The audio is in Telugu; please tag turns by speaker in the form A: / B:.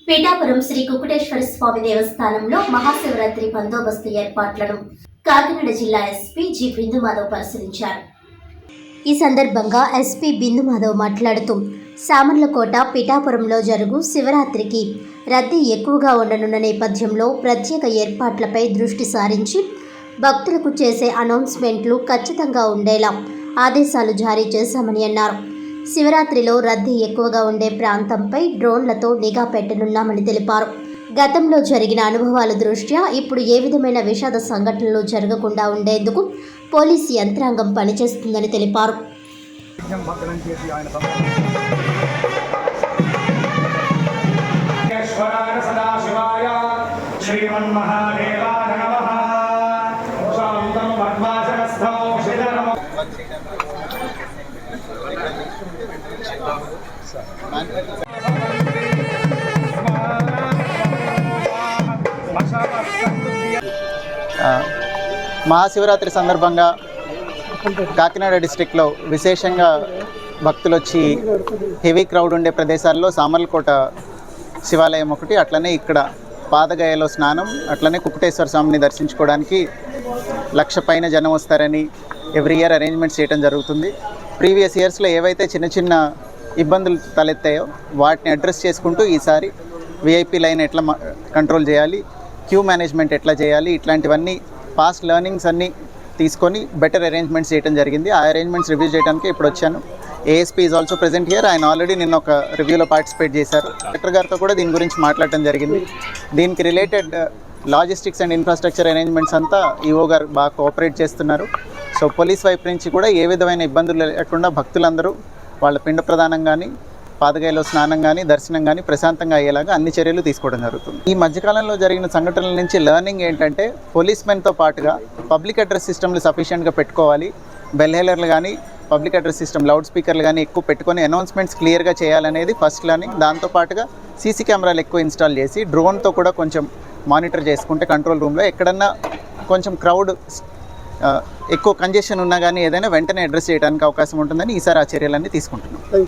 A: పిఠాపురం శ్రీ కుకుటేశ్వర స్వామి దేవస్థానంలో మహాశివరాత్రి బందోబస్తు ఏర్పాట్లను కాకినాడ జిల్లా ఎస్పీ జి బిందుమాధవ్ పరిశీలించారు. ఈ సందర్భంగా ఎస్పీ బిందుమాధవ్ మాట్లాడుతూ సామర్లకోట పిఠాపురంలో జరుగు శివరాత్రికి రద్దీ ఎక్కువగా ఉండనున్న నేపథ్యంలో ప్రత్యేక ఏర్పాట్లపై దృష్టి సారించి భక్తులకు చేసే అనౌన్స్మెంట్లు ఖచ్చితంగా ఉండేలా ఆదేశాలు జారీ చేశామని అన్నారు. శివరాత్రిలో రద్దీ ఎక్కువగా ఉండే ప్రాంతంపై డ్రోన్లతో నిఘా పెట్టనున్నామని తెలిపారు. గతంలో జరిగిన అనుభవాల దృష్ట్యా ఇప్పుడు ఏ విధమైన విషాద సంఘటనలు జరగకుండా ఉండేందుకు పోలీసు యంత్రాంగం పనిచేస్తుందని తెలిపారు.
B: మహాశివరాత్రి సందర్భంగా కాకినాడ డిస్ట్రిక్ట్లో విశేషంగా భక్తులు వచ్చి హెవీ క్రౌడ్ ఉండే ప్రదేశాల్లో సామర్లకోట శివాలయం ఒకటి, అట్లనే ఇక్కడ పాదగయలో స్నానం, అట్లనే కుకుటేశ్వర స్వామిని దర్శించుకోవడానికి 1,00,000 పైన జనం వస్తారని ఎవ్రీ ఇయర్ అరేంజ్మెంట్స్ చేయడం జరుగుతుంది. ప్రీవియస్ ఇయర్స్లో ఏవైతే చిన్న చిన్న ఇబ్బందులు తలెత్తాయో వాటిని అడ్రస్ చేసుకుంటూ ఈసారి విఐపి లైన్ ఎట్లా కంట్రోల్ చేయాలి, క్యూ మేనేజ్మెంట్ ఎట్లా చేయాలి, ఇట్లాంటివన్నీ పాస్ట్ లెర్నింగ్స్ అన్నీ తీసుకొని బెటర్ అరేంజ్మెంట్స్ చేయడం జరిగింది. ఆ అరేంజ్మెంట్స్ రివ్యూ చేయడానికి ఇప్పుడు వచ్చాను. ASP is also present here. ఆయన ఆల్రెడీ నిన్న ఒక రివ్యూలో పార్టిసిపేట్ చేశారు. కలెక్టర్ గారితో కూడా దీని గురించి మాట్లాడటం జరిగింది. దీనికి related logistics and infrastructure arrangements అంతా ఈఓ గారు బాగా కోఆపరేట్ చేస్తున్నారు. సో పోలీస్ వైపు నుంచి కూడా ఏ విధమైన ఇబ్బందులు లేకుండా భక్తులందరూ వాళ్ళ పిండ ప్రదానం కానీ, పాదగయలో స్నానం కానీ, దర్శనం కానీ ప్రశాంతంగా అయ్యేలాగా అన్ని చర్యలు తీసుకోవడం జరుగుతుంది. ఈ మధ్యకాలంలో జరిగిన సంఘటనల నుంచి లెర్నింగ్ ఏంటంటే పోలీస్ మెన్తో పాటుగా పబ్లిక్ అడ్రస్ సిస్టమ్లు సఫిషియెంట్గా పెట్టుకోవాలి. బెల్హేలర్లు కానీ, పబ్లిక్ అడ్రస్ సిస్టమ్ లౌడ్ స్పీకర్లు కానీ ఎక్కువ పెట్టుకొని అనౌన్స్మెంట్స్ క్లియర్గా చేయాలనేది ఫస్ట్ లెర్నింగ్. దాంతోపాటుగా సీసీ కెమెరాలు ఎక్కువ ఇన్స్టాల్ చేసి డ్రోన్తో కూడా కొంచెం మానిటర్ చేసుకుంటే కంట్రోల్ రూమ్లో ఎక్కడన్నా కొంచెం క్రౌడ్ ఎక్కువ కంజెషన్ ఉన్నా కానీ ఏదైనా వెంటనే అడ్రస్ చేయడానికి అవకాశం ఉంటుందని ఈసారి ఆ చర్యలన్నీ తీసుకుంటున్నాం.